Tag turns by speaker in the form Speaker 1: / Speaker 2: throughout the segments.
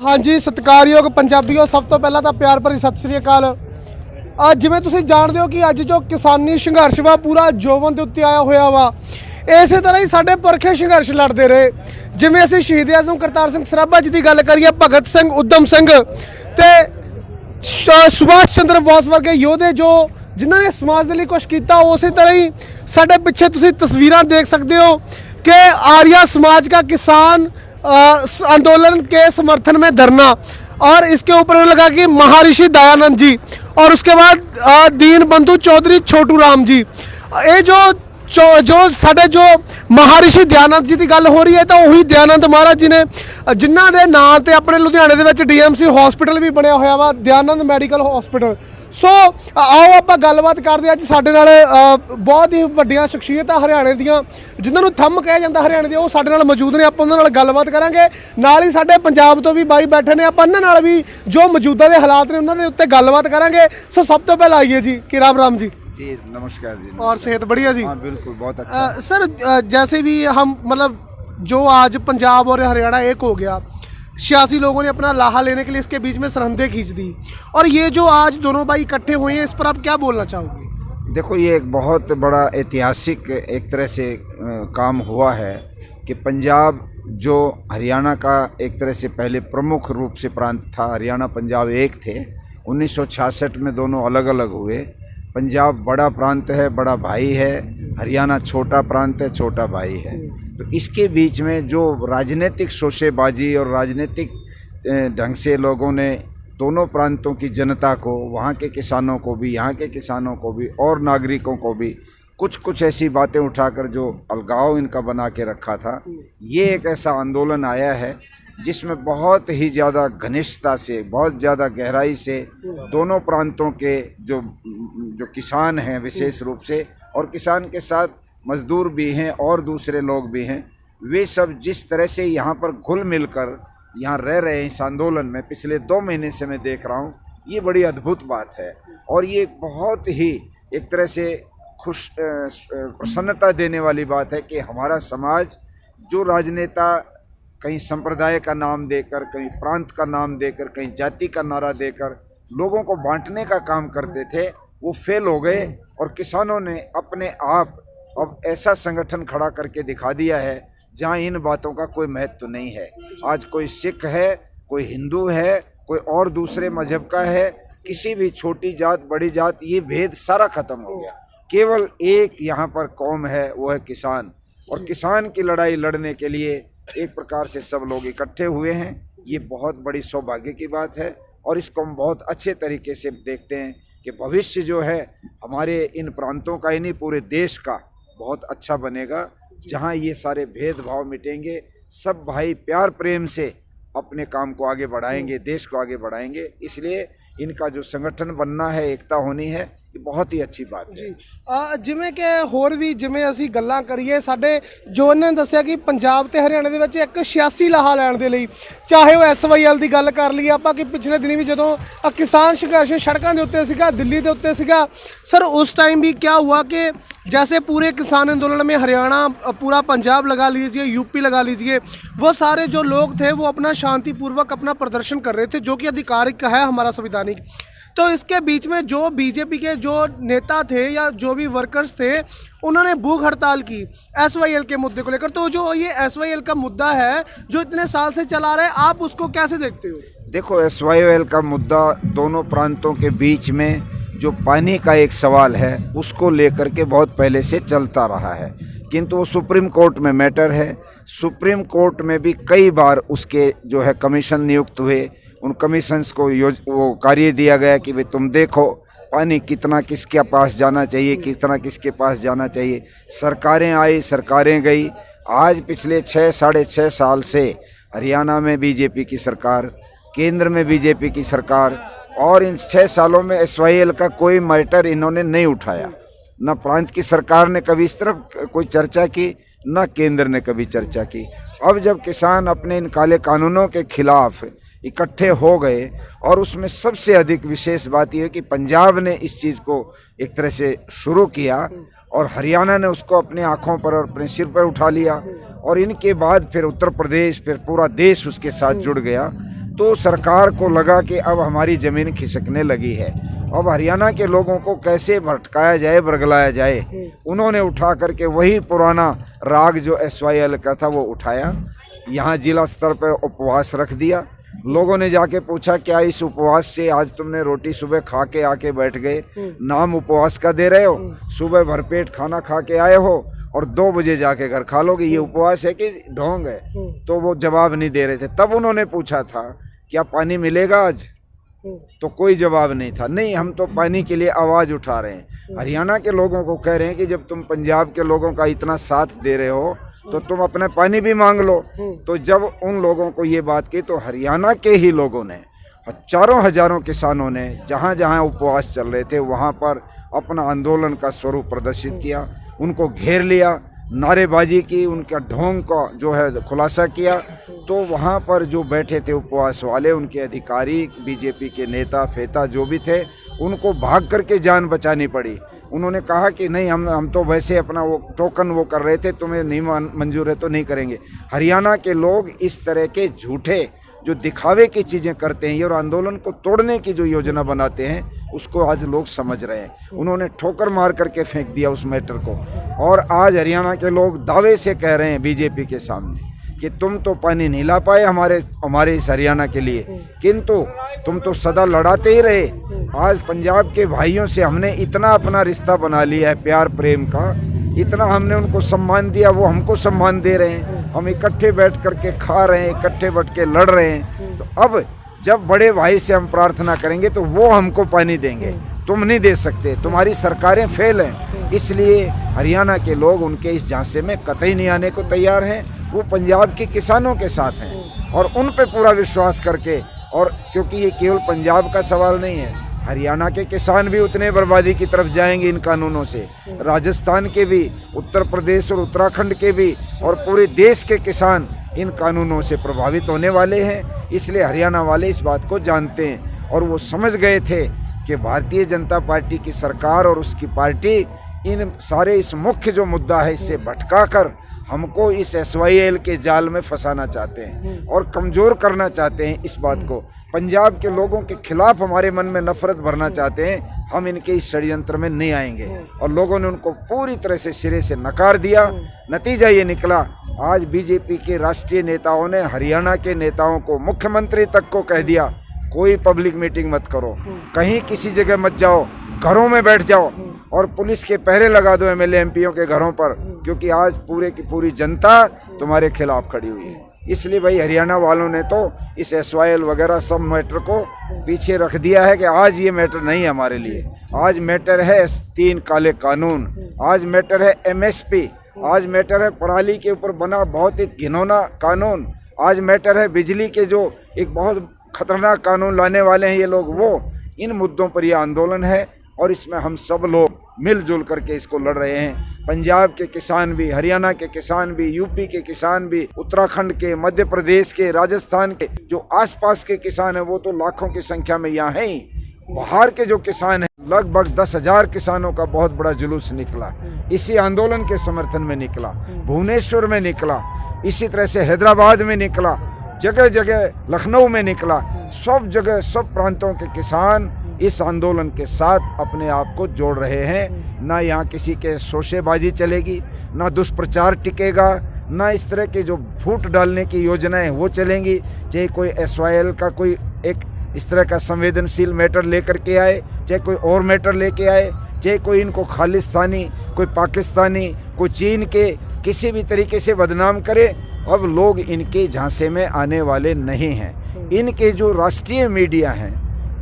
Speaker 1: हाँ जी, सत्कारयोग पंजाबियों, सब तो पहला तो प्यार भरी सत श्री अकाल। जिवें तुसीं जाणदे हो कि अज जो किसानी संघर्ष वा पूरा जोवन दे उत्ते आया होया वा। इस तरह ही साडे पुरखे संघर्ष लड़ते रहे। जिवें असीं शहीद आज़म करतार सिंह सराभा जी की गल करिए, भगत सिंह, उधम सिंह ते सुभाष चंद्र बोस वर्गे योधे जो जिन्होंने समाज के लिए कुछ किया, उस तरह ही साडे पिछे तुसीं तस्वीरां देख सकते हो कि आर्या समाज का किसान आंदोलन के समर्थन में धरना, और इसके ऊपर लगा कि महर्षि दयानंद जी और उसके बाद दीन बंधु चौधरी छोटू राम जी। ये जो साडे जो महर्षि दयानंद जी की गल हो रही है, तो वही दयानंद महाराज जी ने जिन्हों के नाम से अपने लुधियाने दे विच DMC हॉस्पिटल भी बनया होया वा, दयानंद मैडिकल हॉस्पिटल। सो आओ आप गलबात करते हैं। अज साडे नाल बहुत ही वड्डियां शख्सियतां हरियाणे दियां, जिन्हां नूं थंम कहा जाता हरियाणे दी, वो साडे नाल मौजूद ने। आपां उन्हां नाल गलबात करांगे। नाल ही साडे पंजाब तो भी बाई बैठे ने, आपां उन्हां नाल भी जो मौजूदा दे हालात ने उन्हां दे उत्ते गलबात करांगे। सो सब तो पहले आइए जी कि राम जी।
Speaker 2: जी नमस्कार जी।
Speaker 1: और सेहत बढ़िया जी?
Speaker 2: हाँ बिल्कुल, बहुत अच्छा।
Speaker 1: सर, जैसे भी हम मतलब जो आज पंजाब और हरियाणा एक हो गया, 86 लोगों ने अपना लाहा लेने के लिए इसके बीच में सरहदें खींच दी, और ये जो आज दोनों भाई इकट्ठे हुए हैं, इस पर आप क्या बोलना चाहोगे?
Speaker 2: देखो, ये एक बहुत बड़ा ऐतिहासिक एक तरह से काम हुआ है कि पंजाब जो हरियाणा का एक तरह से पहले प्रमुख रूप से प्रांत था, हरियाणा पंजाब एक थे। 1966 में दोनों अलग अलग हुए। पंजाब बड़ा प्रांत है, बड़ा भाई है, हरियाणा छोटा प्रांत है, छोटा भाई है। तो इसके बीच में जो राजनीतिक शोशेबाजी और राजनीतिक ढंग से लोगों ने दोनों प्रांतों की जनता को, वहाँ के किसानों को भी, यहाँ के किसानों को भी और नागरिकों को भी कुछ ऐसी बातें उठाकर जो अलगाव इनका बना के रखा था, ये एक ऐसा आंदोलन आया है जिसमें बहुत ही ज़्यादा घनिष्ठता से, बहुत ज़्यादा गहराई से दोनों प्रांतों के जो किसान हैं विशेष रूप से, और किसान के साथ मजदूर भी हैं और दूसरे लोग भी हैं, वे सब जिस तरह से यहाँ पर घुल मिलकर यहाँ रह रहे हैं इस आंदोलन में, पिछले 2 महीने से मैं देख रहा हूँ, ये बड़ी अद्भुत बात है। और ये बहुत ही एक तरह से प्रसन्नता देने वाली बात है कि हमारा समाज, जो राजनेता कहीं संप्रदाय का नाम देकर, कहीं प्रांत का नाम देकर, कहीं जाति का नारा देकर लोगों को बांटने का काम करते थे, वो फेल हो गए। और किसानों ने अपने आप अब ऐसा संगठन खड़ा करके दिखा दिया है जहां इन बातों का कोई महत्व नहीं है। आज कोई सिख है, कोई हिंदू है, कोई और दूसरे मजहब का है, किसी भी छोटी जात बड़ी जात, ये भेद सारा खत्म हो गया। केवल एक यहाँ पर कौम है, वो है किसान। और किसान की लड़ाई लड़ने के लिए एक प्रकार से सब लोग इकट्ठे हुए हैं। ये बहुत बड़ी सौभाग्य की बात है, और इसको हम बहुत अच्छे तरीके से देखते हैं कि भविष्य जो है हमारे इन प्रांतों का, इन्हीं पूरे देश का बहुत अच्छा बनेगा, जहां ये सारे भेदभाव मिटेंगे, सब भाई प्यार प्रेम से अपने काम को आगे बढ़ाएंगे, देश को आगे बढ़ाएंगे। इसलिए इनका जो संगठन बनना है, एकता होनी है, ये बहुत ही अच्छी बात है
Speaker 1: जी। जिमें कि होर भी जिमें असी गल्लां करिए, साडे जो इन्होंने दस्सिया कि पंजाब ते हरियाणे दे विच एक 86 लाहा लैण दे लई, चाहे वो SYL की गल कर लीए आपां कि पिछले दिनी भी जदों किसान संघर्ष सड़कों के उत्ते सीगा, दिल्ली के उत्ते सीगा सर, उस टाइम भी क्या हुआ कि जैसे पूरे किसान आंदोलन में हरियाणा, पूरा पंजाब लगा लीजिए, UP लगा लीजिए, वो सारे जो लोग थे वो अपना शांतिपूर्वक अपना प्रदर्शन कर रहे थे, जो कि आधिकारिक है हमारा संविधानिक। तो इसके बीच में जो BJP के जो नेता थे या जो भी वर्कर्स थे, उन्होंने भूख हड़ताल की SYL के मुद्दे को लेकर। तो जो ये SYL का मुद्दा है जो इतने साल से चला रहा है, आप उसको कैसे देखते हो?
Speaker 2: देखो, SYL का मुद्दा दोनों प्रांतों के बीच में जो पानी का एक सवाल है, उसको लेकर के बहुत पहले से चलता रहा है, किंतु वो सुप्रीम कोर्ट में मैटर है। सुप्रीम कोर्ट में भी कई बार उसके जो है कमीशन नियुक्त हुए, उन कमीशंस को वो कार्य दिया गया कि भाई तुम देखो पानी कितना किसके पास जाना चाहिए, कितना किसके पास जाना चाहिए। सरकारें आई, सरकारें गई। आज पिछले 6-6.5 साल से हरियाणा में BJP की सरकार, केंद्र में BJP की सरकार, और इन 6 सालों में SYL का कोई मैटर इन्होंने नहीं उठाया। न प्रांत की सरकार ने कभी इस तरफ कोई चर्चा की, न केंद्र ने कभी चर्चा की। अब जब किसान अपने इन काले कानूनों के खिलाफ इकट्ठे हो गए, और उसमें सबसे अधिक विशेष बात यह है कि पंजाब ने इस चीज़ को एक तरह से शुरू किया, और हरियाणा ने उसको अपने आँखों पर और अपने सिर पर उठा लिया, और इनके बाद फिर उत्तर प्रदेश, फिर पूरा देश उसके साथ जुड़ गया। तो सरकार को लगा कि अब हमारी ज़मीन खिसकने लगी है, अब हरियाणा के लोगों को कैसे भटकाया जाए, बरगलाया जाए। उन्होंने उठा करके वही पुराना राग जो SYL का था वो उठाया, यहाँ जिला स्तर पर उपवास रख दिया। लोगों ने जाके पूछा क्या इस उपवास से, आज तुमने रोटी सुबह खा के आके बैठ गए, नाम उपवास का दे रहे हो, सुबह भरपेट खाना खा के आए हो और 2 बजे जाके घर खा लोगे, ये उपवास है कि ढोंग है? तो वो जवाब नहीं दे रहे थे। तब उन्होंने पूछा था क्या पानी मिलेगा आज, तो कोई जवाब नहीं था। नहीं, हम तो पानी के लिए आवाज़ उठा रहे हैं। हरियाणा के लोगों को कह रहे हैं कि जब तुम पंजाब के लोगों का इतना साथ दे रहे हो तो तुम अपना पानी भी मांग लो। तो जब उन लोगों को ये बात की तो हरियाणा के ही लोगों ने, हजारों हजारों किसानों ने जहाँ जहाँ उपवास चल रहे थे वहाँ पर अपना आंदोलन का स्वरूप प्रदर्शित किया, उनको घेर लिया, नारेबाजी की, उनका ढोंग का जो है खुलासा किया। तो वहाँ पर जो बैठे थे उपवास वाले, उनके अधिकारी, बीजेपी के नेता फेता जो भी थे, उनको भाग करके जान बचानी पड़ी। उन्होंने कहा कि नहीं, हम तो वैसे अपना वो टोकन वो कर रहे थे, तुम्हें नहीं मंजूर है तो नहीं करेंगे। हरियाणा के लोग इस तरह के झूठे जो दिखावे की चीज़ें करते हैं और आंदोलन को तोड़ने की जो योजना बनाते हैं उसको आज लोग समझ रहे हैं। उन्होंने ठोकर मार करके फेंक दिया उस मैटर को, और आज हरियाणा के लोग दावे से कह रहे हैं बीजेपी के सामने कि तुम तो पानी नहीं ला पाए हमारे इस हरियाणा के लिए, किंतु तुम तो सदा लड़ाते ही रहे। आज पंजाब के भाइयों से हमने इतना अपना रिश्ता बना लिया है, प्यार प्रेम का, इतना हमने उनको सम्मान दिया, वो हमको सम्मान दे रहे हैं। हम इकट्ठे बैठ करके खा रहे हैं, इकट्ठे बैठ के लड़ रहे हैं। तो अब जब बड़े भाई से हम प्रार्थना करेंगे तो वो हमको पानी देंगे, तुम नहीं दे सकते, तुम्हारी सरकारें फेल हैं। इसलिए हरियाणा के लोग उनके इस झांसे में कतई नहीं आने को तैयार हैं। वो पंजाब के किसानों के साथ हैं और उन पे पूरा विश्वास करके, और क्योंकि ये केवल पंजाब का सवाल नहीं है, हरियाणा के किसान भी उतने बर्बादी की तरफ जाएंगे इन कानूनों से, राजस्थान के भी, उत्तर प्रदेश और उत्तराखंड के भी, और पूरे देश के किसान इन कानूनों से प्रभावित होने वाले हैं। इसलिए हरियाणा वाले इस बात को जानते हैं और वो समझ गए थे कि भारतीय जनता पार्टी की सरकार और उसकी पार्टी इन सारे इस मुख्य जो मुद्दा है इससे भटका कर हमको इस SYL के जाल में फंसाना चाहते हैं और कमज़ोर करना चाहते हैं। इस बात को पंजाब के लोगों के खिलाफ हमारे मन में नफरत भरना चाहते हैं। हम इनके इस षड्यंत्र में नहीं आएंगे, और लोगों ने उनको पूरी तरह से सिरे से नकार दिया। नतीजा ये निकला, आज बीजेपी के राष्ट्रीय नेताओं ने हरियाणा के नेताओं को, मुख्यमंत्री तक को कह दिया कोई पब्लिक मीटिंग मत करो, कहीं किसी जगह मत जाओ, घरों में बैठ जाओ और पुलिस के पहरे लगा दो MLA MPओं के घरों पर, क्योंकि आज पूरे की पूरी जनता तुम्हारे खिलाफ खड़ी हुई है। इसलिए भाई हरियाणा वालों ने तो इस SYL वगैरह सब मैटर को पीछे रख दिया है कि आज ये मैटर नहीं है हमारे लिए। आज मैटर है 3 काले कानून, आज मैटर है MSP, आज मैटर है पराली के ऊपर बना बहुत ही घिनौना कानून, आज मैटर है बिजली के जो एक बहुत खतरनाक कानून लाने वाले हैं ये लोग। वो इन मुद्दों पर यह आंदोलन है और इसमें हम सब लोग मिलजुल करके इसको लड़ रहे हैं। पंजाब के किसान भी, हरियाणा के किसान भी, यूपी के किसान भी, उत्तराखंड के, मध्य प्रदेश के, राजस्थान के जो आसपास के किसान हैं वो तो लाखों की संख्या में यहाँ हैं ही। बाहर के जो किसान हैं लगभग 10,000 किसानों का बहुत बड़ा जुलूस निकला, इसी आंदोलन के समर्थन में निकला। भुवनेश्वर में निकला, इसी तरह से हैदराबाद में निकला, जगह जगह लखनऊ में निकला। सब जगह सब प्रांतों के किसान इस आंदोलन के साथ अपने आप को जोड़ रहे हैं। ना यहाँ किसी के शोशेबाजी चलेगी, ना दुष्प्रचार टिकेगा, ना इस तरह के जो फूट डालने की योजनाएं वो चलेंगी। चाहे कोई SYL का कोई एक इस तरह का संवेदनशील मैटर लेकर के आए, चाहे कोई और मैटर लेके आए, चाहे कोई इनको खालिस्तानी, कोई पाकिस्तानी, कोई चीन के किसी भी तरीके से बदनाम करे, अब लोग इनके झांसे में आने वाले नहीं हैं। इनके जो राष्ट्रीय मीडिया हैं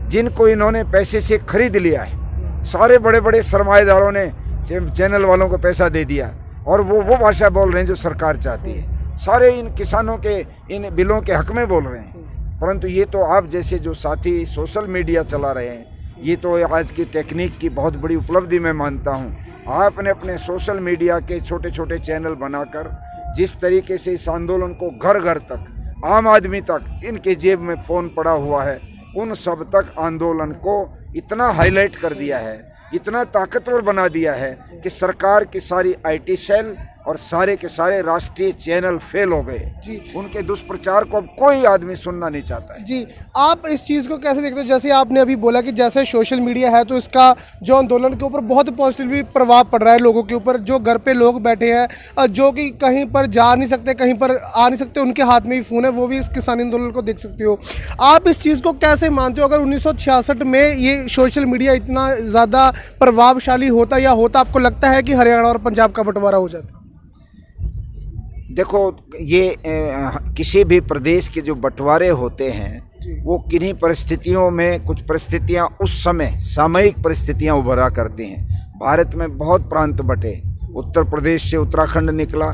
Speaker 2: जिनको इन्होंने पैसे से खरीद लिया है, सारे बड़े बड़े सरमाएदारों ने चैनल वालों को पैसा दे दिया और वो भाषा बोल रहे हैं जो सरकार चाहती है। सारे इन किसानों के इन बिलों के हक में बोल रहे हैं। परंतु ये तो आप जैसे जो साथी सोशल मीडिया चला रहे हैं, ये तो आज की टेक्निक की बहुत बड़ी उपलब्धि मैं मानता हूँ। आपने अपने सोशल मीडिया के छोटे छोटे चैनल बनाकर जिस तरीके से इस आंदोलन को घर घर तक, आम आदमी तक, इनके जेब में फ़ोन पड़ा हुआ है, उन सब तक आंदोलन को इतना हाईलाइट कर दिया है, इतना ताकतवर बना दिया है कि सरकार की सारी IT सेल और सारे के सारे राष्ट्रीय चैनल फेल हो गए
Speaker 1: जी।
Speaker 2: उनके दुष्प्रचार को अब कोई आदमी सुनना नहीं चाहता है।
Speaker 1: जी, आप इस चीज़ को कैसे देखते हो? जैसे आपने अभी बोला कि जैसे सोशल मीडिया है तो इसका जो आंदोलन के ऊपर बहुत पॉजिटिवली प्रभाव पड़ रहा है लोगों के ऊपर, जो घर पे लोग बैठे हैं, जो कि कहीं पर जा नहीं सकते, कहीं पर आ नहीं सकते, उनके हाथ में ही फ़ोन है, वो भी इस किसानी आंदोलन को देख सकते हो। आप इस चीज़ को कैसे मानते हो? अगर 1966 में ये सोशल मीडिया इतना ज़्यादा प्रभावशाली होता या होता, आपको लगता है कि हरियाणा और पंजाब का बंटवारा हो जाता?
Speaker 2: देखो, ये किसी भी प्रदेश के जो बंटवारे होते हैं वो किन्हीं परिस्थितियों में, कुछ परिस्थितियां उस समय सामयिक परिस्थितियां उभरा करती हैं। भारत में बहुत प्रांत बटे, उत्तर प्रदेश से उत्तराखंड निकला,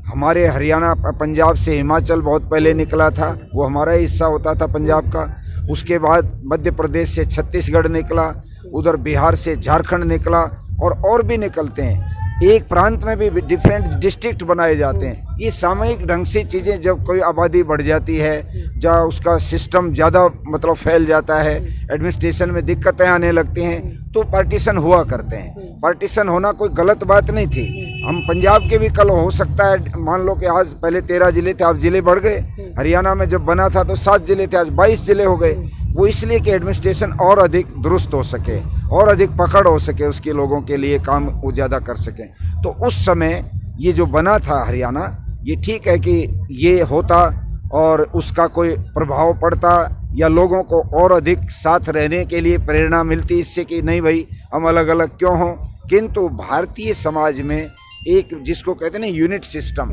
Speaker 2: हमारे हरियाणा पंजाब से हिमाचल बहुत पहले निकला था, वो हमारा ही हिस्सा होता था पंजाब का। उसके बाद मध्य प्रदेश से छत्तीसगढ़ निकला, उधर बिहार से झारखंड निकला, और भी निकलते हैं। एक प्रांत में भी डिफरेंट डिस्ट्रिक्ट बनाए जाते हैं। ये सामयिक ढंग से चीज़ें, जब कोई आबादी बढ़ जाती है, जहाँ उसका सिस्टम ज़्यादा मतलब फैल जाता है, एडमिनिस्ट्रेशन में दिक्कतें आने लगती हैं, तो पार्टीशन हुआ करते हैं। पार्टीशन होना कोई गलत बात नहीं थी। हम पंजाब के भी कल हो सकता है, मान लो कि आज पहले 13 ज़िले थे, अब ज़िले बढ़ गए। हरियाणा में जब बना था तो 7 ज़िले थे, आज 22 ज़िले हो गए। वो इसलिए कि एडमिनिस्ट्रेशन और अधिक दुरुस्त हो सके और अधिक पकड़ हो सके, उसके लोगों के लिए काम वो ज़्यादा कर सकें। तो उस समय ये जो बना था हरियाणा, ये ठीक है कि ये होता और उसका कोई प्रभाव पड़ता या लोगों को और अधिक साथ रहने के लिए प्रेरणा मिलती इससे कि नहीं भाई हम अलग अलग क्यों हों। किंतु भारतीय समाज में एक, जिसको कहते हैं ना यूनिट सिस्टम,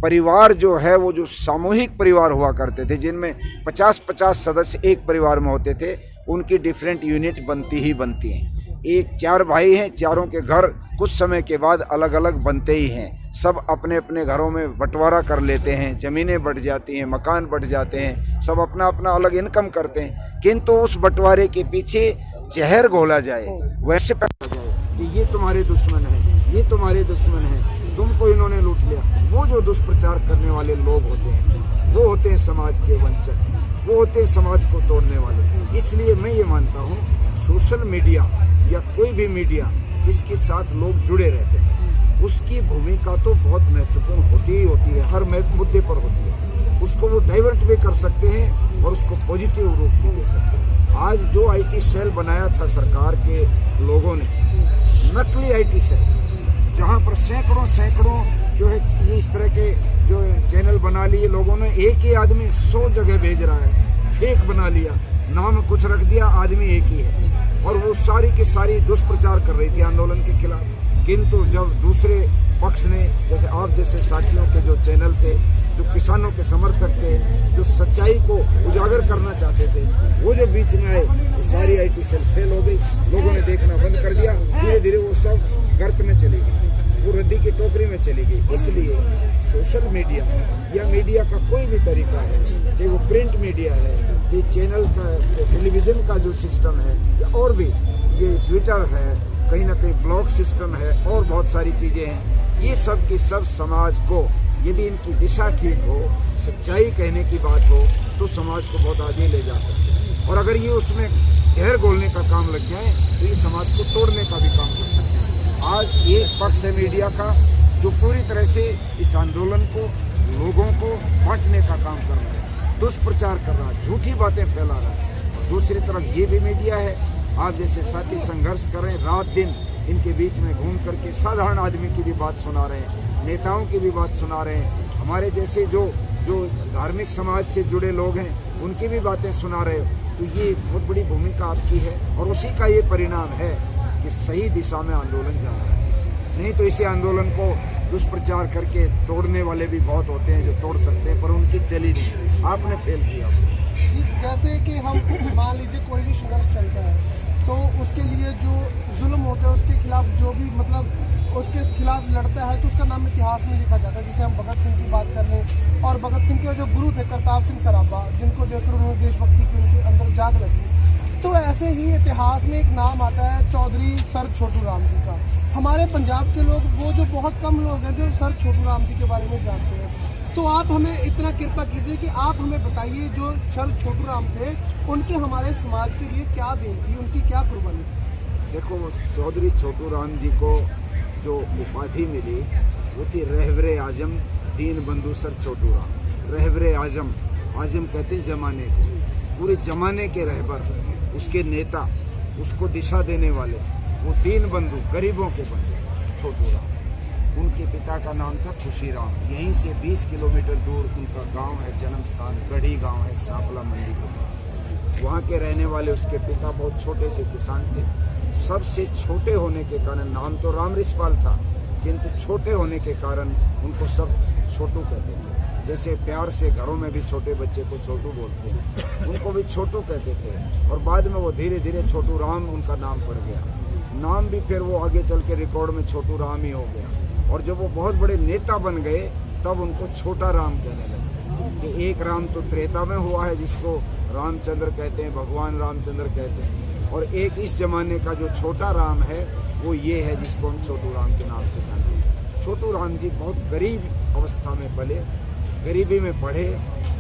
Speaker 2: परिवार जो है वो जो सामूहिक परिवार हुआ करते थे, जिनमें 50-50 सदस्य एक परिवार में होते थे, उनकी डिफरेंट यूनिट बनती ही बनती हैं। एक 4 भाई हैं, चारों के घर कुछ समय के बाद अलग अलग बनते ही हैं। सब अपने अपने घरों में बंटवारा कर लेते हैं, ज़मीनें बढ़ जाती हैं, मकान बढ़ जाते हैं, सब अपना अपना अलग इनकम करते हैं। किंतु उस बंटवारे के पीछे जहर घोला जाए, वैसे जाए कि ये तुम्हारे दुश्मन हैं, ये तुम्हारे दुश्मन हैं, तुमको इन्होंने लूट लिया। वो जो दुष्प्रचार करने वाले लोग होते हैं वो होते हैं समाज के वंचक, वो होते हैं समाज को तोड़ने वाले। इसलिए मैं ये मानता हूँ सोशल मीडिया या कोई भी मीडिया जिसके साथ लोग जुड़े रहते हैं, उसकी भूमिका तो बहुत महत्वपूर्ण होती ही होती है, हर मुद्दे पर होती है। उसको वो डाइवर्ट भी कर सकते हैं और उसको पॉजिटिव रूप भी दे सकते हैं। आज जो IT सेल बनाया था सरकार के लोगों ने, नकली IT सेल, जहाँ पर सैकड़ों जो है ये इस तरह के जो चैनल बना लिए लोगों ने, एक ही आदमी 100 जगह भेज रहा है, फेक बना लिया, नाम कुछ रख दिया, आदमी एक ही है, और वो सारी की सारी दुष्प्रचार कर रही थी आंदोलन के खिलाफ। किंतु जब दूसरे पक्ष ने, जैसे आप जैसे साथियों के जो चैनल थे, जो किसानों के समर्थक थे, जो सच्चाई को उजागर करना चाहते थे, वो जो बीच में आए, वो सारी IT सेल फेल हो गई, लोगों ने देखना बंद कर दिया। धीरे धीरे वो सब गर्त में चली गई, वो रद्दी की टोकरी में चली गई। इसलिए सोशल मीडिया या मीडिया का कोई भी तरीका है, चाहे वो प्रिंट मीडिया है, चाहे चैनल का, टेलीविज़न का जो सिस्टम है, या और भी ये ट्विटर है, कहीं ना कहीं ब्लॉग सिस्टम है, और बहुत सारी चीज़ें हैं, ये सब की सब समाज को, यदि इनकी दिशा ठीक हो, सच्चाई कहने की बात हो, तो समाज को बहुत आगे ले जा सकते हैं। और अगर ये उसमें जहर घोलने का काम लग जाए तो ये समाज को तोड़ने का भी काम कर सकते हैं। आज एक पक्ष है मीडिया का जो पूरी तरह से इस आंदोलन को, लोगों को बांटने का काम कर रहा है, दुष्प्रचार कर रहा है, झूठी बातें फैला रहा है। और दूसरी तरफ ये भी मीडिया है, आप जैसे साथी संघर्ष कर रहे हैं, रात दिन इनके बीच में घूम करके साधारण आदमी की भी बात सुना रहे हैं, नेताओं की भी बात सुना रहे हैं, हमारे जैसे जो धार्मिक समाज से जुड़े लोग हैं उनकी भी बातें सुना रहे हो। तो ये बहुत बड़ी भूमिका आपकी है, और उसी का ये परिणाम है कि सही दिशा में आंदोलन जा रहा है। नहीं तो इसी आंदोलन को दुष्प्रचार करके तोड़ने वाले भी बहुत होते हैं जो तोड़ सकते हैं, पर उनकी चली नहीं, आपने फेल किया।
Speaker 1: जी, जैसे कि हम मान लीजिए कोई भी संघर्ष चलता है तो उसके लिए जो जुल्म होता है उसके खिलाफ जो भी मतलब उसके खिलाफ लड़ता है तो उसका नाम इतिहास में लिखा जाता है। जैसे हम भगत सिंह की बात कर रहे हैं, और भगत सिंह के जो गुरु थे करतार सिंह सराभा, जिनको देखकर उन्होंने देशभक्ति की उनके अंदर जाग लगी, तो ऐसे ही इतिहास में एक नाम आता है चौधरी सर छोटू राम जी का। हमारे पंजाब के लोग, वो जो बहुत कम लोग हैं जो सर छोटू राम जी के बारे में जानते हैं, तो आप हमें इतना कृपा कीजिए कि आप हमें बताइए जो सर छोटू राम थे, उनके हमारे समाज के लिए क्या देन थी, उनकी क्या कुर्बानी थी?
Speaker 2: देखो, चौधरी छोटू राम जी को जो उपाधि मिली वो थी रहबरे आजम दीन बंधु सर छोटू राम। रहबरे आजम, आजम कहते जमाने को, पूरे जमाने के रहबर, उसके नेता, उसको दिशा देने वाले, वो दीन बंधु, गरीबों के बंधु छोटू राम। उनके पिता का नाम था खुशीराम। यहीं से 20 किलोमीटर दूर उनका गांव है, जन्म स्थान गढ़ी गांव है, सांपला मंडी के। वहाँ के रहने वाले उसके पिता बहुत छोटे से किसान थे। सबसे छोटे होने के कारण, नाम तो राम रिछपाल था, किंतु छोटे होने के कारण उनको सब छोटू कहते थे। जैसे प्यार से घरों में भी छोटे बच्चे को छोटू बोलते हैं, उनको भी छोटू कहते थे। और बाद में वो धीरे धीरे छोटू राम उनका नाम पड़ गया। नाम भी फिर वो आगे चल के रिकॉर्ड में छोटू राम ही हो गया। और जब वो बहुत बड़े नेता बन गए तब उनको छोटा राम कहने लगे कि एक राम तो त्रेता में हुआ है जिसको रामचंद्र कहते हैं, भगवान रामचंद्र कहते हैं, और एक इस जमाने का जो छोटा राम है वो ये है जिसको हम छोटू राम के नाम से जानते हैं। छोटू राम जी बहुत गरीब अवस्था में पले, गरीबी में पढ़े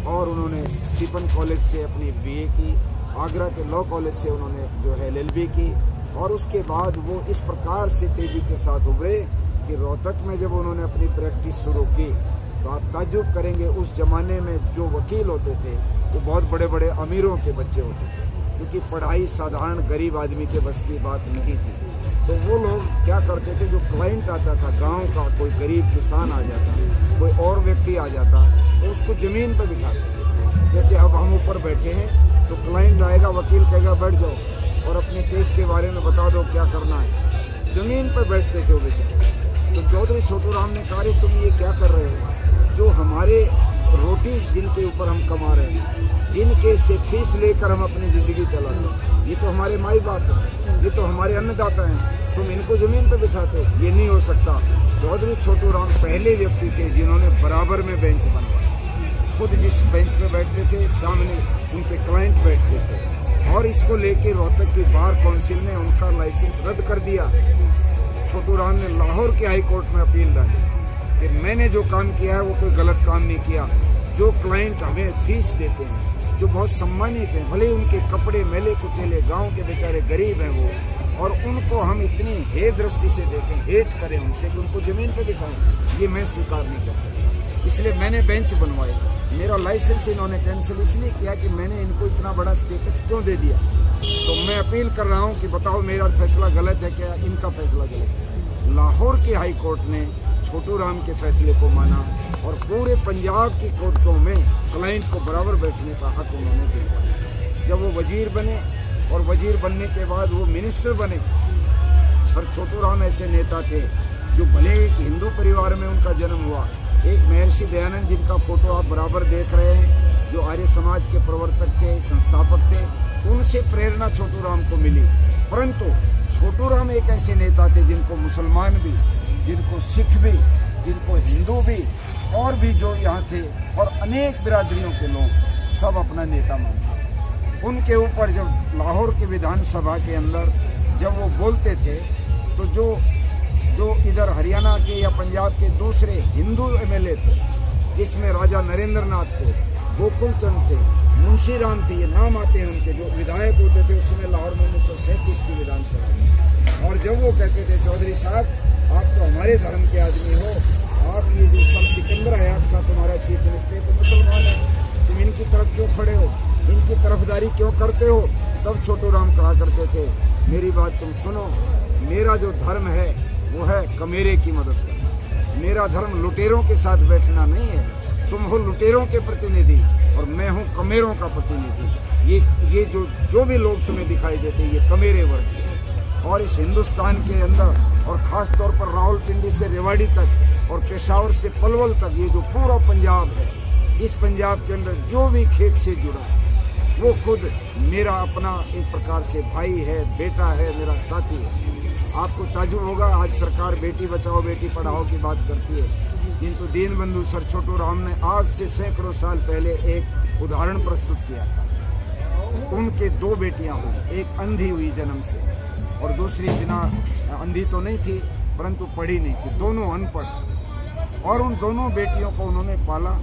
Speaker 2: और उन्होंने स्टीफन कॉलेज से अपनी BA की, आगरा के लॉ कॉलेज से उन्होंने जो है LLB की, और उसके बाद वो इस प्रकार से तेजी के साथ उभरे कि रोहतक में जब उन्होंने अपनी प्रैक्टिस शुरू की तो आप ताज्जुब करेंगे, उस जमाने में जो वकील होते थे वो बहुत बड़े बड़े अमीरों के बच्चे होते थे, क्योंकि पढ़ाई साधारण गरीब आदमी के बस की बात नहीं थी। तो वो लोग क्या करते थे, जो क्लाइंट आता था गांव का, कोई गरीब किसान आ जाता, कोई और व्यक्ति आ जाता, तो उसको ज़मीन पर बिठाते थे। जैसे अब हम ऊपर बैठे हैं तो क्लाइंट आएगा, वकील कहेगा बैठ जाओ और अपने केस के बारे में बता दो क्या करना है। ज़मीन पर बैठते थे वो बेचारे। तो चौधरी छोटू राम ने कहा, तुम ये क्या कर रहे हो, जो हमारे रोटी जिनके ऊपर हम कमा रहे हैं, जिनके से फीस लेकर हम अपनी ज़िंदगी चला रहे हैं, ये तो हमारे माई बाप हैं, ये तो हमारे अन्नदाता हैं, तुम इनको ज़मीन पर बिठाते हो, ये नहीं हो सकता। चौधरी छोटू राम पहले व्यक्ति थे जिन्होंने बराबर में बेंच बनवाया। खुद जिस बेंच पे बैठते थे सामने उनके क्लाइंट बैठते थे, और इसको लेके रोहतक की बार काउंसिल ने उनका लाइसेंस रद्द कर दिया। छोटू राम ने लाहौर के हाई कोर्ट में अपील डाली कि मैंने जो काम किया है वो कोई गलत काम नहीं किया। जो क्लाइंट हमें फीस देते हैं, जो बहुत सम्मानित हैं, भले उनके कपड़े मैले कुचेले, गांव के बेचारे गरीब हैं वो, और उनको हम इतनी हे दृष्टि से देखें, हेट करें उनसे कि उनको ज़मीन पे बिठाएं, ये मैं स्वीकार नहीं कर सकता। इसलिए मैंने बेंच बनवाए। मेरा लाइसेंस इन्होंने कैंसिल इसलिए किया कि मैंने इनको इतना बड़ा स्टेटस क्यों दे दिया। तो मैं अपील कर रहा हूं कि बताओ मेरा फैसला गलत है क्या, इनका फैसला गलत है। लाहौर के हाई कोर्ट ने छोटू राम के फैसले को माना और पूरे पंजाब की कोर्टों में क्लाइंट को बराबर बैठने का हक उन्होंने दिया। जब वो वजीर बने और वजीर बनने के बाद वो मिनिस्टर बने, पर छोटू राम ऐसे नेता थे जो भले एक हिंदू परिवार में उनका जन्म हुआ, एक महर्षि दयानंद जिनका फोटो आप बराबर देख रहे हैं, जो आर्य समाज के प्रवर्तक थे, संस्थापक थे, उनसे प्रेरणा छोटू राम को मिली। परंतु छोटू राम एक ऐसे नेता थे जिनको मुसलमान भी, जिनको सिख भी, जिनको हिंदू भी, और भी जो यहाँ थे और अनेक बिरादरियों के लोग सब अपना नेता मानते। उनके ऊपर जब लाहौर के विधानसभा के अंदर जब वो बोलते थे तो जो इधर हरियाणा के या पंजाब के दूसरे हिंदू MLA थे, जिसमें राजा नरेंद्र नाथ थे, गोकुल चंद थे, मुंशी राम थे, ये नाम आते हैं उनके, जो विधायक होते थे उस समय लाहौर में 1937 की विधानसभा में। और जब वो कहते थे चौधरी साहब आप तो हमारे धर्म के आदमी हो, आप ये जो सर सिकंदर हयात का तुम्हारा चीफ मिनिस्टर है तो मुसलमान है, तुम इनकी तरफ क्यों खड़े हो, इनकी तरफदारी क्यों करते हो। तब छोटू राम कहा करते थे मेरी बात तुम सुनो, मेरा जो धर्म है वो है कमेरे की मदद करना। मेरा धर्म लुटेरों के साथ बैठना नहीं है। तुम हो लुटेरों के प्रतिनिधि और मैं हूँ कमेरों का प्रतिनिधि। ये जो भी लोग तुम्हें दिखाई देते ये कमेरे वर्ग के। और इस हिंदुस्तान के अंदर और ख़ास तौर पर रावलपिंडी से रेवाड़ी तक और पेशावर से पलवल तक ये जो पूरा पंजाब है, इस पंजाब के अंदर जो भी खेत से जुड़ा है वो खुद मेरा अपना एक प्रकार से भाई है, बेटा है, मेरा साथी है। आपको ताज्जुब होगा आज सरकार बेटी बचाओ बेटी पढ़ाओ की बात करती है, किंतु दीन बंधु सर छोटू राम ने आज से सैकड़ों साल पहले एक उदाहरण प्रस्तुत किया था। उनके 2 बेटियां हुई, एक अंधी हुई जन्म से और दूसरी बिना अंधी तो नहीं थी परंतु पढ़ी नहीं थी, दोनों अनपढ़, और उन दोनों बेटियों को उन्होंने पाला।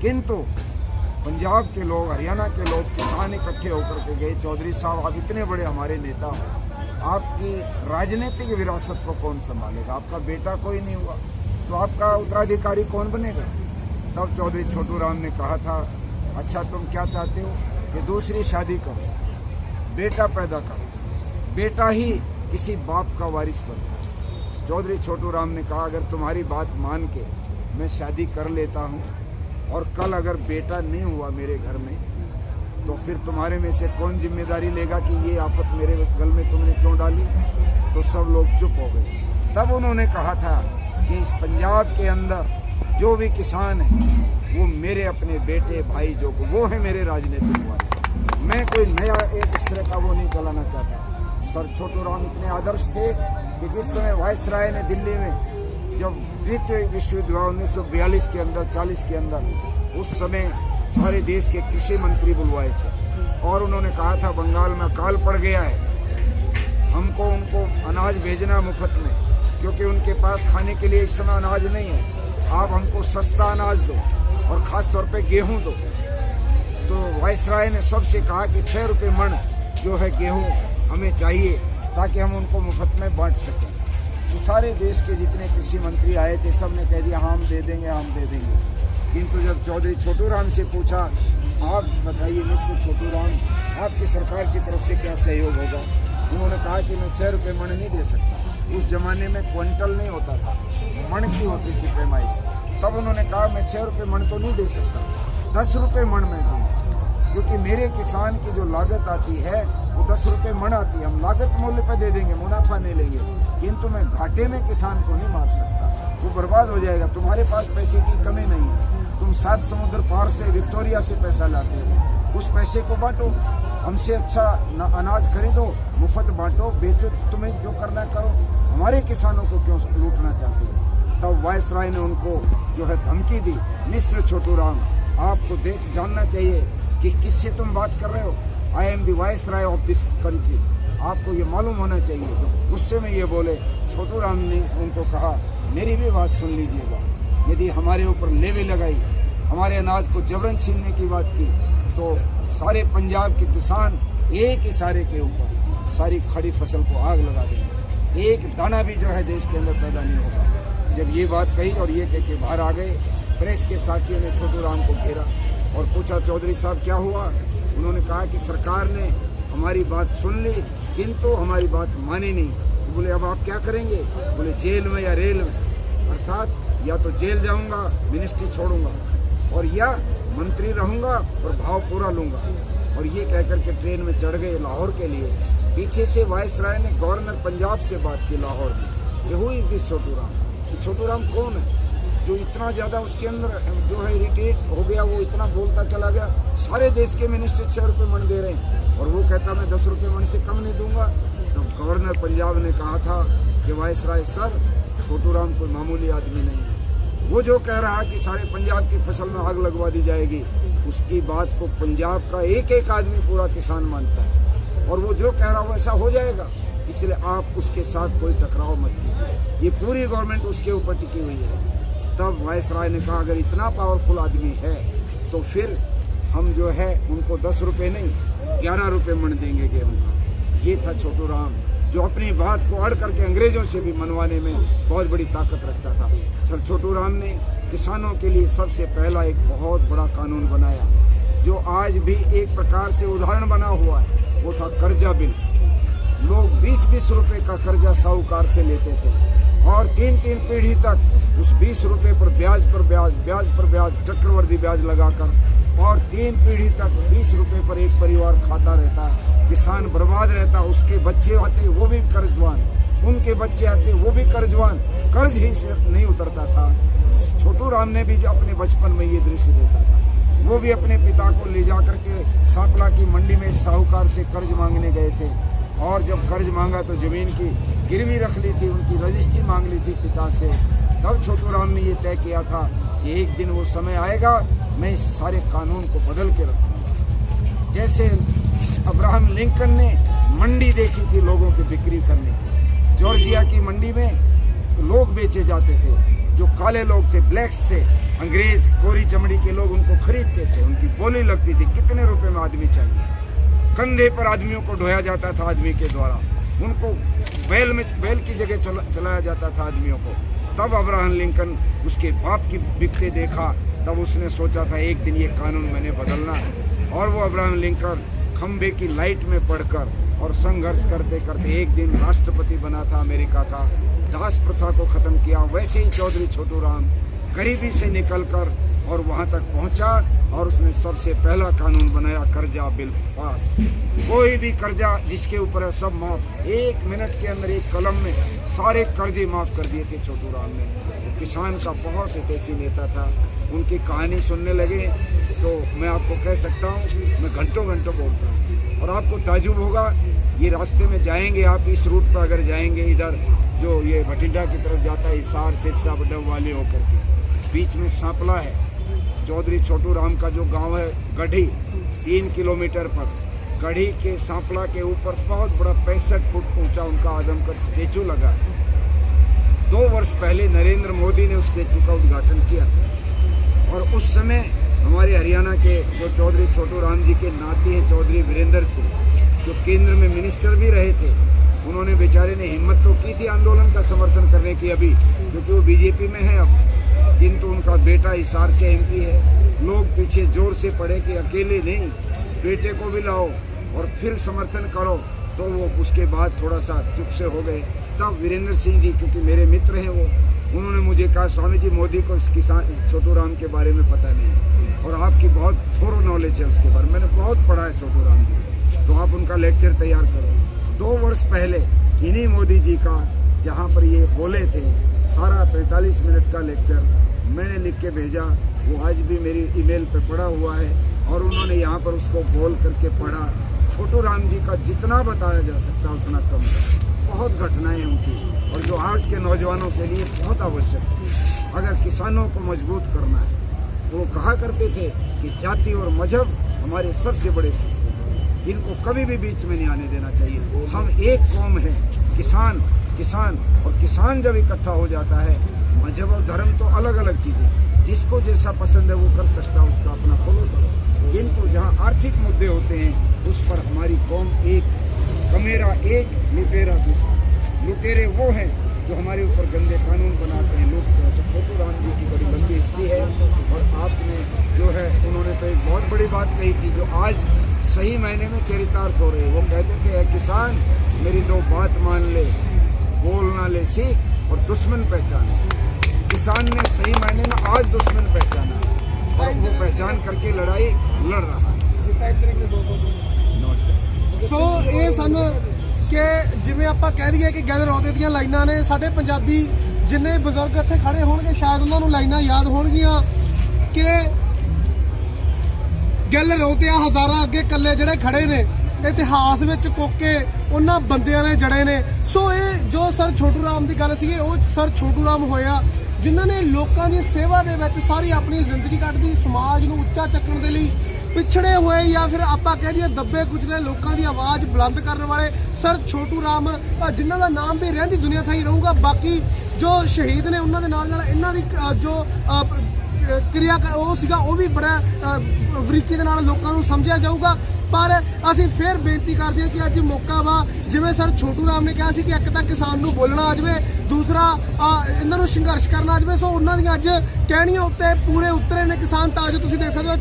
Speaker 2: किंतु पंजाब के लोग, हरियाणा के लोग, किसान इकट्ठे होकर के गए, चौधरी साहब आप इतने बड़े हमारे नेता हो, आपकी राजनीतिक विरासत को कौन संभालेगा, आपका बेटा कोई नहीं हुआ, तो आपका उत्तराधिकारी कौन बनेगा? तब चौधरी छोटू राम ने कहा था, अच्छा तुम क्या चाहते हो कि दूसरी शादी करो, बेटा पैदा करो, बेटा ही किसी बाप का वारिस बनता है। चौधरी छोटू राम ने कहा, अगर तुम्हारी बात मान के मैं शादी कर लेता हूँ और कल अगर बेटा नहीं हुआ मेरे घर में, तो फिर तुम्हारे में से कौन जिम्मेदारी लेगा कि ये आफत मेरे गल में तुमने क्यों डाली? तो सब लोग चुप हो गए। तब उन्होंने कहा था कि इस पंजाब के अंदर जो भी किसान है वो मेरे अपने बेटे भाई जो को वो है मेरे राजनीतिक वाले। मैं कोई नया एक इस तरह का वो नहीं चलाना चाहता। सर छोटू राम इतने आदर्श थे कि जिस समय वायसराय ने दिल्ली में जब द्वितीय विश्व युद्ध हुआ 1942 के अंदर 40 के अंदर, उस समय सारे देश के कृषि मंत्री बुलवाए थे और उन्होंने कहा था बंगाल में अकाल पड़ गया है, हमको उनको अनाज भेजना मुफ्त में, क्योंकि उनके पास खाने के लिए इस समय अनाज नहीं है, आप हमको सस्ता अनाज दो और ख़ास तौर पे गेहूं दो। तो वायसराय ने सबसे कहा कि 6 रुपये मन जो है गेहूं हमें चाहिए ताकि हम उनको मुफ्त में बांट सकें। तो सारे देश के जितने कृषि मंत्री आए थे सब ने कह दिया हाँ हम दे देंगे, हम दे देंगे। किंतु जब चौधरी छोटू राम से पूछा, आप बताइए मिस्टर छोटू राम, आपकी सरकार की तरफ से क्या सहयोग होगा? उन्होंने कहा कि मैं 6 रुपये मन नहीं दे सकता। उस जमाने में क्विंटल नहीं होता था, मन की होती थी पैमाइश। तब उन्होंने कहा मैं 6 रुपये मन तो नहीं दे सकता, 10 रुपये मन में दूँ, क्योंकि मेरे किसान की जो लागत आती है वो 10 रुपये मन आती है। हम लागत मूल्य पर दे देंगे, मुनाफा नहीं लेंगे, किंतु मैं घाटे में किसान को नहीं मार सकता, वो बर्बाद हो जाएगा। तुम्हारे पास पैसे की कमी नहीं है, तुम 7 समुद्र पार से विक्टोरिया से पैसा लाते हो, उस पैसे को बांटो, हमसे अच्छा अनाज खरीदो, मुफ्त बांटो, बेचो, तुम्हें जो करना करो, हमारे किसानों को क्यों लूटना चाहते हो? तब वायसराय ने उनको जो है धमकी दी, मिस्टर छोटू राम, आपको देख जानना चाहिए कि किससे तुम बात कर रहे हो। I am the viceroy of this country, आपको ये मालूम होना चाहिए। तो गुस्से में ये बोले। छोटू राम ने उनको कहा, मेरी भी बात सुन लीजिएगा, यदि हमारे ऊपर लेवे लगाई, हमारे अनाज को जबरन छीनने की बात की, तो सारे पंजाब के किसान एक इशारे के ऊपर सारी खड़ी फसल को आग लगा देंगे, एक दाना भी जो है देश के अंदर पैदा नहीं होगा। जब ये बात कही और ये कह के बाहर आ गए, प्रेस के साथियों ने छोटू राम को घेरा और पूछा, चौधरी साहब क्या हुआ? उन्होंने कहा कि सरकार ने हमारी बात सुन ली किंतु हमारी बात मानी नहीं। तो बोले अब आप क्या करेंगे? बोले जेल में या रेल में, अर्थात या तो जेल जाऊंगा, मिनिस्ट्री छोड़ूंगा, और या मंत्री रहूंगा और भाव पूरा लूंगा। और ये कहकर के ट्रेन में चढ़ गए लाहौर के लिए। पीछे से वायसराय ने गवर्नर पंजाब से बात की लाहौर में कि who is this Chhotu Ram, कि छोटू राम कौन है जो इतना ज़्यादा उसके अंदर जो है इरिटेट हो गया, वो इतना बोलता चला गया। सारे देश के मिनिस्टर 6 रुपये मन दे रहे हैं और वो कहता मैं 10 रुपये मन से कम नहीं दूंगा। तो गवर्नर पंजाब ने कहा था कि वायसराय सर, छोटू राम कोई मामूली आदमी नहीं है, वो जो कह रहा है कि सारे पंजाब की फसल में आग लगवा दी जाएगी, उसकी बात को पंजाब का एक एक आदमी पूरा किसान मानता है, और वो जो कह रहा है वैसा हो जाएगा। इसलिए आप उसके साथ कोई टकराव मत कीजिए, ये पूरी गवर्नमेंट उसके ऊपर टिकी हुई है। तब वायसराय ने कहा अगर इतना पावरफुल आदमी है तो फिर हम जो है उनको 10 रुपये नहीं 11 रुपये मन देंगे गेहूँ का। ये था छोटू राम, जो अपनी बात को अड़ करके अंग्रेजों से भी मनवाने में बहुत बड़ी ताकत रखता था। सर छोटू राम ने किसानों के लिए सबसे पहला एक बहुत बड़ा कानून बनाया, जो आज भी एक प्रकार से उदाहरण बना हुआ है, वो था कर्जा बिल। लोग 20-20 रुपये का कर्जा साहूकार से लेते थे और 3-3 पीढ़ी तक उस 20 रुपये पर ब्याज पर ब्याज, ब्याज पर ब्याज, चक्रवर्ती ब्याज लगाकर, और 3 पीढ़ी तक 20 रुपये पर एक परिवार खाता रहता है। किसान बर्बाद रहता, उसके बच्चे आते वो भी कर्जवान, उनके बच्चे आते वो भी कर्जवान, कर्ज ही से नहीं उतरता था। छोटू राम ने भी अपने बचपन में ये दृश्य देखा था। वो भी अपने पिता को ले जा करके सांपला की मंडी में साहूकार से कर्ज मांगने गए थे, और जब कर्ज मांगा तो जमीन की गिरवी रख ली थी, उनकी रजिस्ट्री मांग ली थी पिता से। तब छोटू राम ने ये तय किया था कि एक दिन वो समय आएगा, मैं इस सारे कानून को बदल के रखूंगा। जैसे अब्राहम लिंकन ने मंडी देखी थी लोगों की बिक्री करने की, जॉर्जिया की मंडी में लोग बेचे जाते थे, जो काले लोग थे, ब्लैक्स थे, अंग्रेज कोरी चमड़ी के लोग उनको खरीदते थे, उनकी बोली लगती थी कितने रुपए में आदमी चाहिए। कंधे पर आदमियों को ढोया जाता था आदमी के द्वारा, उनको बैल की जगह चलाया जाता था आदमियों को, तब अब्राहम लिंकन उसके बाप की बिकते देखा, तब उसने सोचा था एक दिन ये कानून मैंने बदलना। और वो अब्राहम लिंकन खंबे की लाइट में पड़कर और संघर्ष करते करते एक दिन राष्ट्रपति बना था अमेरिका का, दास प्रथा को ख़त्म किया। वैसे ही चौधरी छोटू राम गरीबी से निकलकर और वहाँ तक पहुँचा और उसने सबसे पहला कानून बनाया, कर्जा बिल पास। कोई भी कर्जा जिसके ऊपर है सब माफ, 1 मिनट के अंदर एक कलम में सारे कर्जे माफ कर दिए थे छोटू राम ने। वो किसान का बहुत हितैषी नेता था। उनकी कहानी सुनने लगे तो मैं आपको कह सकता हूँ, मैं घंटों घंटों बोलता हूँ और आपको ताजुब होगा। ये रास्ते में जाएंगे आप, इस रूट पर अगर जाएंगे, इधर जो ये भटिंडा की तरफ जाता है, हिसार सिरसा डब वाले होकर के, बीच में सांपला है। चौधरी छोटू राम का जो गांव है गढ़ी, 3 किलोमीटर पर गढ़ी के सांपला के ऊपर बहुत बड़ा 65 फुट ऊंचा उनका आदमकद स्टेचू लगा है। 2 वर्ष पहले नरेंद्र मोदी ने उस स्टेचू का उद्घाटन किया था और उस समय हमारे हरियाणा के जो चौधरी छोटू राम जी के नाती हैं चौधरी वीरेंद्र सिंह, जो केंद्र में मिनिस्टर भी रहे थे, उन्होंने बेचारे ने हिम्मत तो की थी आंदोलन का समर्थन करने की अभी, क्योंकि वो बीजेपी में है अब, किंतु उनका बेटा हिसार से एमपी है। लोग पीछे जोर से पड़े कि अकेले नहीं, बेटे को भी लाओ और फिर समर्थन करो, तो वो उसके बाद थोड़ा सा चुप से हो गए। तब वीरेंद्र सिंह जी, क्योंकि मेरे मित्र हैं वो, उन्होंने मुझे कहा स्वामी जी मोदी को इस किसान छोटू राम के बारे में पता नहीं और आपकी बहुत थोड़ा नॉलेज है उसके बारे में, मैंने बहुत पढ़ा है छोटू राम जी, तो आप उनका लेक्चर तैयार करो। 2 वर्ष पहले इन्हीं मोदी जी का जहाँ पर ये बोले थे सारा 45 मिनट का लेक्चर मैंने लिख के भेजा, वो आज भी मेरी ईमेल पे पड़ा हुआ है और उन्होंने यहाँ पर उसको बोल करके पढ़ा। छोटू राम जी का जितना बताया जा सकता उतना कम है। बहुत घटनाएं उनकी और जो आज के नौजवानों के लिए बहुत आवश्यक है। अगर किसानों को मजबूत करना है, वो कहा करते थे कि जाति और मजहब हमारे सबसे बड़े शत्रु हैं, इनको कभी भी बीच में नहीं आने देना चाहिए। हम एक कौम है, किसान किसान और किसान जब इकट्ठा हो जाता है, मजहब और धर्म तो अलग अलग चीज़ें, जिसको जैसा पसंद है वो कर सकता है, उसका अपना फॉलो करो। किंतु जहाँ आर्थिक मुद्दे होते हैं उस पर हमारी कौम एक, कमेरा एक, लुटेरा दूसरा। लुटेरे वो हैं जो हमारे ऊपर गंदे कानून बनाते हैं, लूटते हैं। तो छोटू राम जी की बड़ी लंबी हिस्ट्री है और आपने जो है, उन्होंने तो एक बहुत बड़ी बात कही थी जो आज सही मायने में चरितार्थ हो रही है। वो कहते थे, किसान मेरी 2 बात मान ले, बोलना ले सीख और दुश्मन पहचान। किसान ने सही मायने में आज दुश्मन पहचाना और वो पहचान करके लड़ाई लड़ रहा है। नमस्कार।
Speaker 1: ਸੋ ਇਹ ਸਨ ਕਿ ਜਿਵੇਂ ਆਪਾਂ ਕਹਿ ਦਈਏ ਕਿ ਗੈਲ ਰੌਦੇ ਦੀਆਂ ਲਾਈਨਾਂ ਨੇ। ਸਾਡੇ ਪੰਜਾਬੀ ਜਿੰਨੇ ਬਜ਼ੁਰਗ ਇੱਥੇ ਖੜੇ ਹੋਣਗੇ ਸ਼ਾਇਦ ਉਹਨਾਂ ਨੂੰ ਲਾਈਨਾਂ ਯਾਦ ਹੋਣਗੀਆਂ ਕਿ ਗੈਲ ਰੌਦਿਆਂ ਹਜ਼ਾਰਾਂ ਅੱਗੇ ਇਕੱਲੇ ਜਿਹੜੇ ਖੜੇ ਨੇ, ਇਤਿਹਾਸ ਵਿੱਚ ਕੋਕੇ ਉਹਨਾਂ ਬੰਦਿਆਂ ਨੇ ਜੜੇ ਨੇ। ਸੋ ਇਹ ਜੋ ਸਰ ਛੋਟੂ ਰਾਮ ਦੀ ਗੱਲ ਸੀਗੀ, ਉਹ ਸਰ ਛੋਟੂ ਰਾਮ ਹੋਇਆ ਜਿਨ੍ਹਾਂ ਨੇ ਲੋਕਾਂ ਦੀ ਸੇਵਾ ਦੇ ਵਿੱਚ ਸਾਰੀ ਆਪਣੀ ਜ਼ਿੰਦਗੀ ਕੱਢਦੀ, ਸਮਾਜ ਨੂੰ ਉੱਚਾ ਚੱਕਣ ਦੇ ਲਈ ਪਿਛੜੇ ਹੋਏ ਜਾਂ ਫਿਰ ਆਪਾਂ ਕਹਿ ਦਈਏ ਦੱਬੇ ਕੁਚਲੇ ਲੋਕਾਂ ਦੀ ਆਵਾਜ਼ ਬੁਲੰਦ ਕਰਨ ਵਾਲੇ ਸਰ ਛੋਟੂ ਰਾਮ, ਜਿਨ੍ਹਾਂ ਦਾ ਨਾਮ ਵੀ ਰਹਿੰਦੀ ਦੁਨੀਆ ਥਾਈ ਰਹੂਗਾ। ਬਾਕੀ ਜੋ ਸ਼ਹੀਦ ਨੇ ਉਹਨਾਂ ਦੇ ਨਾਲ ਨਾਲ ਇਹਨਾਂ ਦੀ ਜੋ ਕਿਰਿਆ ਉਹ ਸੀਗਾ ਉਹ ਵੀ ਬੜਾ ਬਰੀਕੀ ਦੇ ਨਾਲ ਲੋਕਾਂ ਨੂੰ ਸਮਝਿਆ ਜਾਊਗਾ। ਪਰ ਅਸੀਂ ਫਿਰ ਬੇਨਤੀ ਕਰਦੇ ਹਾਂ ਕਿ ਅੱਜ ਮੌਕਾ ਵਾ, ਜਿਵੇਂ ਸਰ ਛੋਟੂ ਰਾਮ ਨੇ ਕਿਹਾ ਸੀ ਕਿ ਇੱਕ ਤਾਂ ਕਿਸਾਨ ਨੂੰ ਬੋਲਣਾ ਆ ਜਾਵੇ, ਦੂਸਰਾ ਇਹਨਾਂ ਨੂੰ ਸੰਘਰਸ਼ ਕਰਨਾ ਆ ਜਾਵੇ। ਸੋ ਉਹਨਾਂ ਦੀਆਂ ਅੱਜ ਕਹਿਣੀਆਂ ਉੱਤੇ ਪੂਰੇ ਉਤਰੇ ਨੇ ਕਿਸਾਨ। ਤਾਂ ਜੋ ਤੁਸੀਂ ਦੇਖ ਸਕਦੇ ਹੋ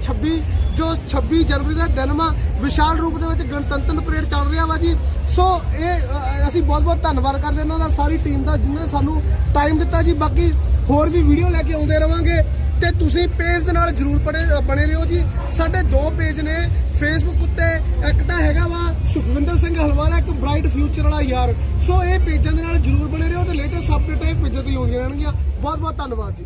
Speaker 1: 26 ਜਨਵਰੀ ਦਾ ਦਿਨ ਵਾ, ਵਿਸ਼ਾਲ ਰੂਪ ਦੇ ਵਿੱਚ ਗਣਤੰਤਰ ਪਰੇਡ ਚੱਲ ਰਿਹਾ ਵਾ ਜੀ। ਸੋ ਇਹ ਅਸੀਂ ਬਹੁਤ ਬਹੁਤ ਧੰਨਵਾਦ ਕਰਦੇ ਇਹਨਾਂ ਦਾ, ਸਾਰੀ ਟੀਮ ਦਾ, ਜਿਨ੍ਹਾਂ ਨੇ ਸਾਨੂੰ ਟਾਈਮ ਦਿੱਤਾ ਜੀ। ਬਾਕੀ ਹੋਰ ਵੀ ਵੀਡੀਓ ਲੈ ਕੇ ਆਉਂਦੇ ਰਵਾਂਗੇ ਤੇ ਤੁਸੀਂ ਪੇਜ ਦੇ ਨਾਲ ਜਰੂਰ ਬਣੇ ਰਹੋ ਜੀ। ਸਾਡੇ 2 ਪੇਜ ਨੇ ਫੇਸਬੁੱਕ ਉੱਤੇ, ਇੱਕ ਤਾਂ ਹੈਗਾ ਵਾ ਸੁਖਵਿੰਦਰ ਸਿੰਘ ਹਲਵਾਰਾ, ਇੱਕ ਬ੍ਰਾਈਟ ਫਿਊਚਰ ਵਾਲਾ ਯਾਰ। ਸੋ ਇਹ ਪੇਜਾਂ ਦੇ ਨਾਲ ਜਰੂਰ ਬਣੇ ਰਹੋ ਤੇ ਲੇਟੈਸਟ ਅਪਡੇਟ ਇਹ ਪੇਜਾਂ ਤੇ ਆਉਂਦੀਆਂ ਰਹਿਣਗੀਆਂ। ਬਹੁਤ ਬਹੁਤ ਧੰਨਵਾਦ ਜੀ।